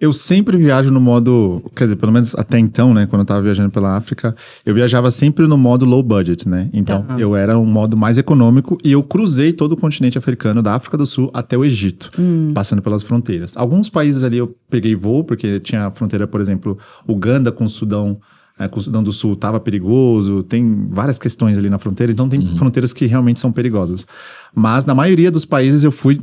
Eu sempre viajo no modo, quer dizer, pelo menos até então, né, quando eu tava viajando pela África, eu viajava sempre no modo low budget, né? Então, eu era um modo mais econômico e eu cruzei todo o continente africano, da África do Sul até o Egito, passando pelas fronteiras. Alguns países ali eu peguei voo, porque tinha a fronteira, por exemplo, Uganda com o Sudão. Com o Sudão do Sul estava perigoso, tem várias questões ali na fronteira, então tem fronteiras que realmente são perigosas. Mas na maioria dos países eu fui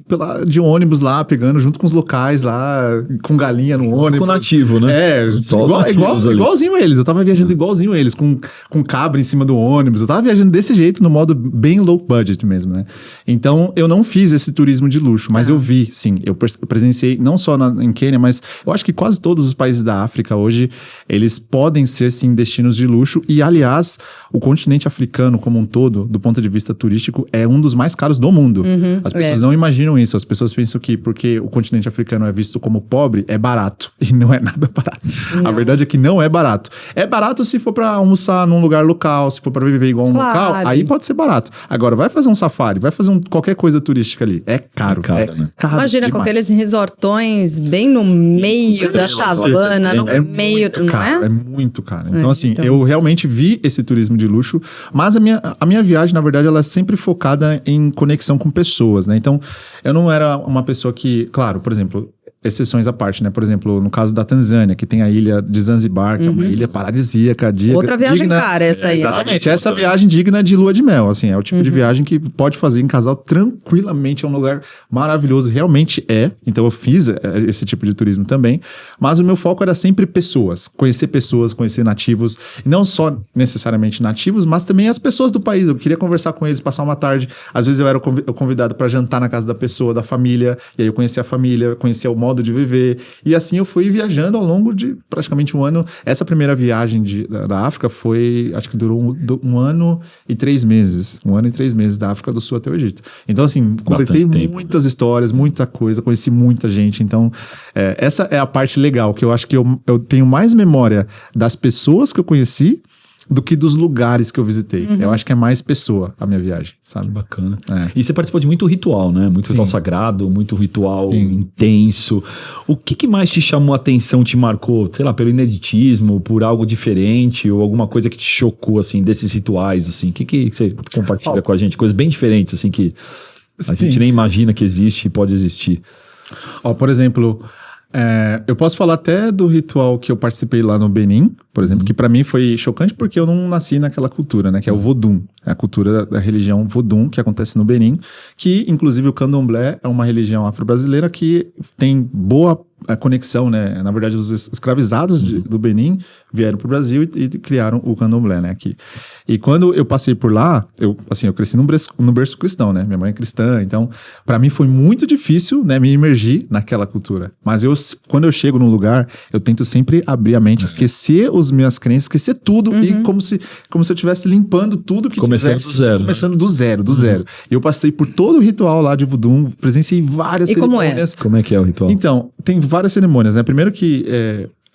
de ônibus lá, pegando junto com os locais lá, com galinha no ônibus. Com nativo, né? Igualzinho eles. Eu tava viajando igualzinho eles, com cabra em cima do ônibus. Eu tava viajando desse jeito, no modo bem low budget mesmo, né? Então eu não fiz esse turismo de luxo, mas eu vi, sim. Eu presenciei, não só em Quênia, mas eu acho que quase todos os países da África hoje, eles podem ser, sim, destinos de luxo. E, aliás, o continente africano como um todo, do ponto de vista turístico, é um dos mais caros do mundo. As pessoas não imaginam isso. As pessoas pensam que porque o continente africano é visto como pobre, é barato. E não é nada barato. A verdade é que não é barato. É barato se for pra almoçar num lugar local, se for pra viver igual um local, aí pode ser barato. Agora, vai fazer um safari, vai fazer qualquer coisa turística ali. É caro. Né? Caro. Imagina, demais. Com aqueles resortões bem no meio da savana, no meio, não caro, é? É muito caro. Então, assim, eu realmente vi esse turismo de luxo, mas a minha viagem, na verdade, ela é sempre focada em conexão com pessoas, né? Então, eu não era uma pessoa que, claro, por exemplo, exceções à parte, né? Por exemplo, no caso da Tanzânia, que tem a ilha de Zanzibar, que é uma ilha paradisíaca, outra viagem cara, essa aí. Exatamente, essa viagem digna de lua de mel, assim, é o tipo de viagem que pode fazer em casal tranquilamente, é um lugar maravilhoso, realmente é, então eu fiz esse tipo de turismo também, mas o meu foco era sempre pessoas, conhecer nativos, e não só necessariamente nativos, mas também as pessoas do país, eu queria conversar com eles, passar uma tarde, às vezes eu era convidado para jantar na casa da pessoa, da família, e aí eu conhecia a família, conhecia o modo de viver, e assim eu fui viajando ao longo de praticamente um ano. Essa primeira viagem da África foi, acho que durou um ano e 3 meses, da África do Sul até o Egito. Então assim, completei muitas histórias, muita coisa, conheci muita gente, então essa é a parte legal, que eu acho que eu tenho mais memória das pessoas que eu conheci do que dos lugares que eu visitei. Eu acho que é mais pessoa a minha viagem, sabe? Que bacana. E você participou de muito ritual, né? Muito ritual sagrado, muito ritual intenso. O que mais te chamou a atenção, te marcou, sei lá, pelo ineditismo, por algo diferente, ou alguma coisa que te chocou, assim, desses rituais, assim? O que você compartilha com a gente? Coisas bem diferentes, assim, que a gente nem imagina que existe e pode existir. Por exemplo, eu posso falar até do ritual que eu participei lá no Benin, por exemplo, que pra mim foi chocante porque eu não nasci naquela cultura, né, que é o Vodun, é a cultura da religião Vodun que acontece no Benin, que inclusive o Candomblé é uma religião afro-brasileira que tem boa conexão, né, na verdade os escravizados do Benin vieram pro Brasil e criaram o Candomblé, né, aqui. E quando eu passei por lá, eu cresci no berço cristão, né, minha mãe é cristã, então pra mim foi muito difícil, né, me imergir naquela cultura, mas quando eu chego num lugar, eu tento sempre abrir a mente, esquecer as minhas crenças, esquecer tudo e como se eu estivesse limpando tudo que começando do zero. Eu passei por todo o ritual lá de Vodun, presenciei várias cerimônias. Como é que é o ritual? Então, tem várias cerimônias, né? Primeiro que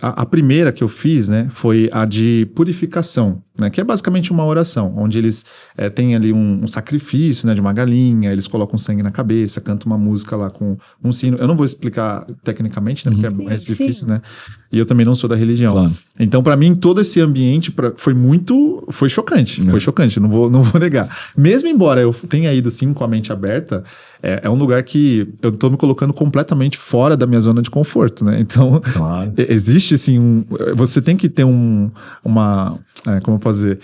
a primeira que eu fiz, né, foi a de purificação, né, que é basicamente uma oração, onde eles têm ali um sacrifício, né, de uma galinha, eles colocam sangue na cabeça, cantam uma música lá com um sino. Eu não vou explicar tecnicamente, né, porque é mais difícil, né, e eu também não sou da religião. Claro. Então, pra mim, todo esse ambiente foi chocante, não vou negar. Mesmo embora eu tenha ido, sim, com a mente aberta, é um lugar que eu tô me colocando completamente fora da minha zona de conforto, né, então, existe, sim, você tem que ter como eu posso dizer?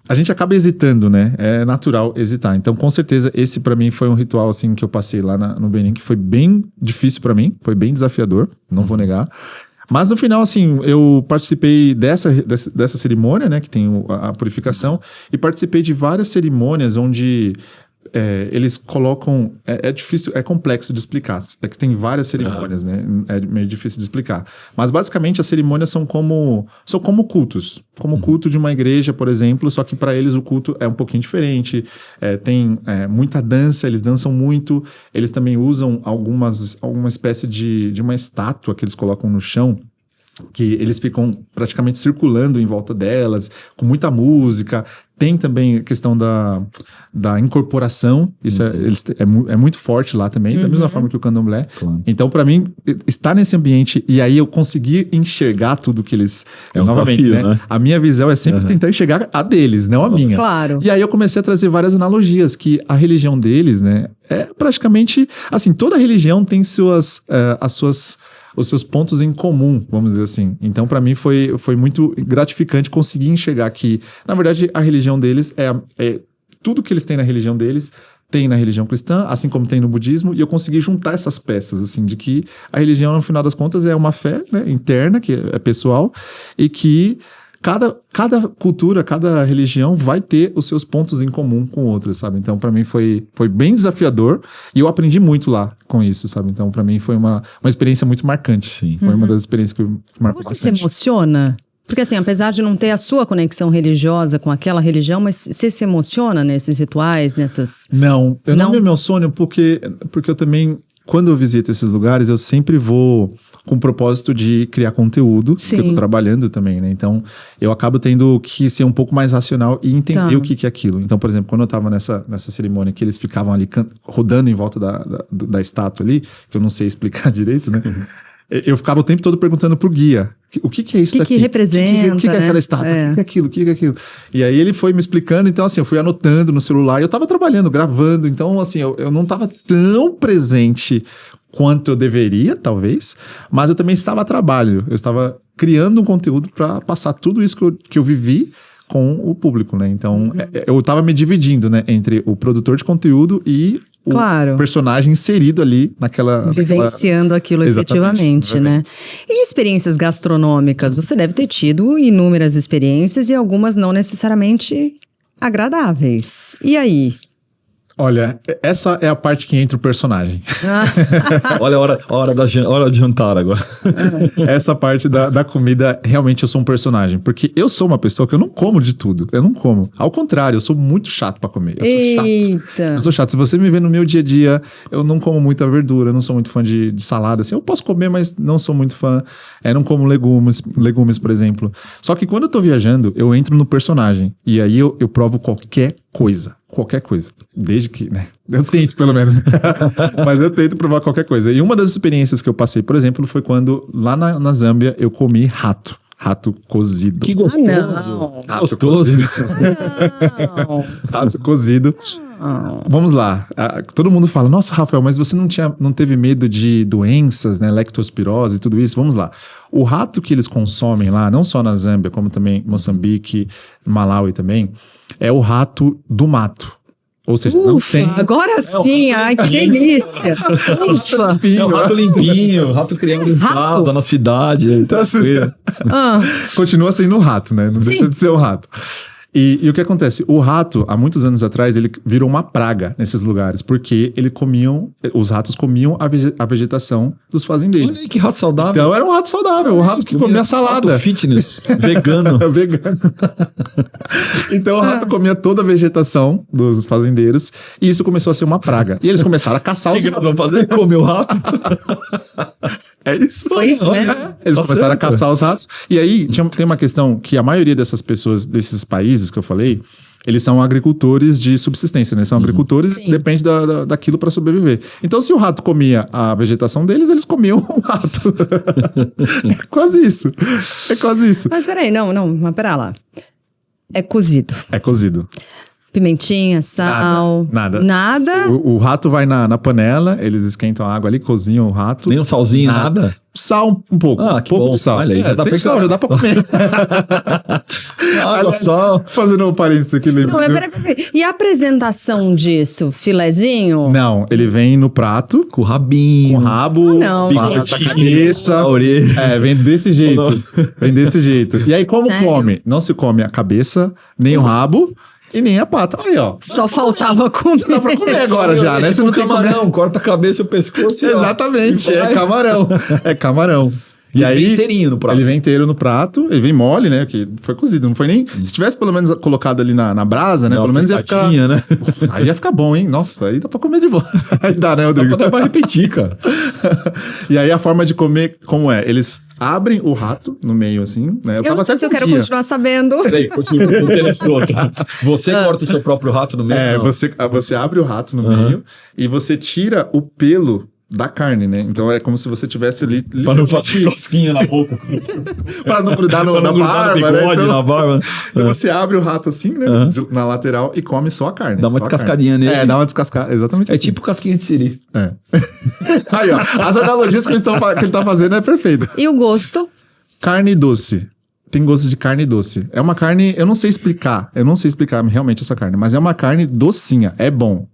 A gente acaba hesitando, né? É natural hesitar. Então, com certeza, esse pra mim foi um ritual, assim, que eu passei lá no Benin, que foi bem difícil pra mim, foi bem desafiador, não vou negar. Mas no final, assim, eu participei dessa cerimônia, né? Que tem a purificação, e participei de várias cerimônias onde eles colocam... É difícil, é complexo de explicar. É que tem várias cerimônias, né? É meio difícil de explicar. Mas, basicamente, as cerimônias são como cultos. Como o culto de uma igreja, por exemplo, só que para eles o culto é um pouquinho diferente. Tem muita dança, eles dançam muito. Eles também usam alguma espécie de uma estátua que eles colocam no chão, que eles ficam praticamente circulando em volta delas, com muita música. Tem também a questão da incorporação, isso é muito forte lá também, da mesma forma que o candomblé. Claro. Então, para mim, estar nesse ambiente e aí eu conseguir enxergar tudo que eles... É um novamente, desafio, né? A minha visão é sempre tentar enxergar a deles, não a minha. Claro. E aí eu comecei a trazer várias analogias, que a religião deles, né, é praticamente... Assim, toda religião tem os seus pontos em comum, vamos dizer assim. Então, para mim, foi muito gratificante conseguir enxergar que, na verdade, a religião deles é tudo que eles têm na religião deles, tem na religião cristã, assim como tem no budismo, e eu consegui juntar essas peças, assim, de que a religião, no final das contas, é uma fé, né, interna, que é pessoal, e que cada cultura, cada religião vai ter os seus pontos em comum com outras, sabe? Então, para mim, foi bem desafiador e eu aprendi muito lá com isso, sabe? Então, para mim, foi uma experiência muito marcante. Sim. Foi uma das experiências que marcou Você bastante. se emociona? Porque assim, apesar de não ter a sua conexão religiosa com aquela religião, mas você se emociona nesses rituais, nessas... Não, eu não Não? me emociono porque eu também, quando eu visito esses lugares, eu sempre vou com o propósito de criar conteúdo, Sim. que eu tô trabalhando também, né? Então, eu acabo tendo que ser um pouco mais racional e entender Tá. o que é aquilo. Então, por exemplo, quando eu tava nessa cerimônia que eles ficavam ali rodando em volta da estátua ali, que eu não sei explicar direito, né? Eu ficava o tempo todo perguntando pro guia, o que é isso Que daqui? representa, O que é aquela né? estátua? É. O que é aquilo? O que é aquilo? E aí ele foi me explicando, então assim, eu fui anotando no celular, eu tava trabalhando, gravando, então assim, eu não tava tão presente quanto eu deveria, talvez, mas eu também estava a trabalho, eu estava criando um conteúdo para passar tudo isso que eu vivi com o público, né? Então, eu estava me dividindo, né, entre o produtor de conteúdo e o Claro. personagem inserido ali naquela... Vivenciando aquilo Exatamente, efetivamente, né? E experiências gastronômicas? Você deve ter tido inúmeras experiências e algumas não necessariamente agradáveis. E aí? Olha, essa é a parte que entra o personagem. Olha a hora de jantar agora. Essa parte da comida, realmente eu sou um personagem. Porque eu sou uma pessoa que eu não como de tudo. Eu não como. Ao contrário, eu sou muito chato pra comer. Eu sou chato. Eita! Eu sou chato. Se você me vê no meu dia a dia, eu não como muita verdura, eu não sou muito fã de salada. Assim, eu posso comer, mas não sou muito fã. Não como legumes, por exemplo. Só que quando eu tô viajando, eu entro no personagem. E aí eu provo qualquer coisa. Qualquer coisa. Desde que, né? Eu tento, pelo menos. Mas eu tento provar qualquer coisa. E uma das experiências que eu passei, por exemplo, foi quando lá na Zâmbia eu comi rato. Rato cozido. Que gostoso. não. Rato Gostoso. cozido. Não. Rato cozido. Vamos lá. Todo mundo fala, nossa, Rafael, mas você não teve medo de doenças, né? Lectospirose e tudo isso? Vamos lá. O rato que eles consomem lá, não só na Zâmbia, como também em Moçambique, Malawi também, é o rato do mato. Ou seja, não Ufa, tem... agora sim, ai que delícia. Ufa. É um rato limpinho, rato criado em casa, na cidade. Tranquilo. Ah, Continua sendo um rato, né? Não Sim. deixa de ser um rato. E o que acontece? O rato, há muitos anos atrás, ele virou uma praga nesses lugares, porque os ratos comiam a vegetação dos fazendeiros. Olha que rato saudável. Então era um rato saudável, um rato que comia salada. Rato fitness, vegano. Vegano. Então o rato comia toda a vegetação dos fazendeiros e isso começou a ser uma praga. E eles começaram a caçar O os que nós ratos. vamos fazer? Comer o rato? É isso. Foi isso mesmo? Eles Tá começaram certo. a caçar os ratos. E aí tem uma questão que a maioria dessas pessoas, desses países que eu falei, eles são agricultores de subsistência, né? São agricultores e Sim. depende daquilo para sobreviver. Então, se o rato comia a vegetação deles, eles comiam o rato. É quase isso. É quase isso. mas peraí, mas pera lá. É cozido. É cozido. Pimentinha, sal. Nada. Nada? O rato vai na panela, eles esquentam a água ali, cozinham o rato. Nem um salzinho, nada? Sal um pouco. Ah, que pouco bom. de sal. Olha aí, já dá tem pra sal, já dá pra comer. Água, Aliás, sal. Fazendo um parênteses aqui, lembra? Não, mas peraí. E a apresentação disso? Filezinho? Não, ele vem no prato, Com o rabinho. com rabo, Não, com a bigodinho. cabeça. A orelha. Vem desse jeito. Vem desse jeito. E aí, como Sério? come? Não se come a cabeça, nem o rabo e nem a pata. Aí, ó. Só faltava comer. Dá pra comer agora já, né? É Você tipo não tem camarão, como... corta a cabeça e o pescoço. E, ó, Exatamente, e vai. é camarão. É camarão. E Ele aí, vem inteirinho no prato. ele vem inteiro no prato, ele vem mole, né? Que foi cozido, não foi nem... Se tivesse pelo menos colocado ali na brasa, né? Não, Pelo menos ia ficar... patinha, né? Aí ia ficar bom, hein? Nossa, aí dá pra comer de boa. Aí dá, né, Rodrigo? Dá pra repetir, cara. E aí a forma de comer, como é? Eles abrem o rato no meio, assim, né? Eu não sei se eu quero continuar sabendo. Peraí, continua, me interessou. Tá? Você corta o seu próprio rato no meio? Você abre o rato no meio e você tira o pelo da carne, né? Então é como se você tivesse ali... Pra não fazer cosquinha na boca. Pra não grudar na barba, no bigode, né? na barba. Então você abre o rato assim, né? Na lateral e come só a carne. Dá uma descascadinha nele. Dá uma descascada, exatamente É assim. tipo casquinha de siri. Aí, ó, as analogias que ele tá fazendo é perfeita. E o gosto? Carne doce. Tem gosto de carne doce. É uma carne, eu não sei explicar realmente essa carne, mas é uma carne docinha. É bom.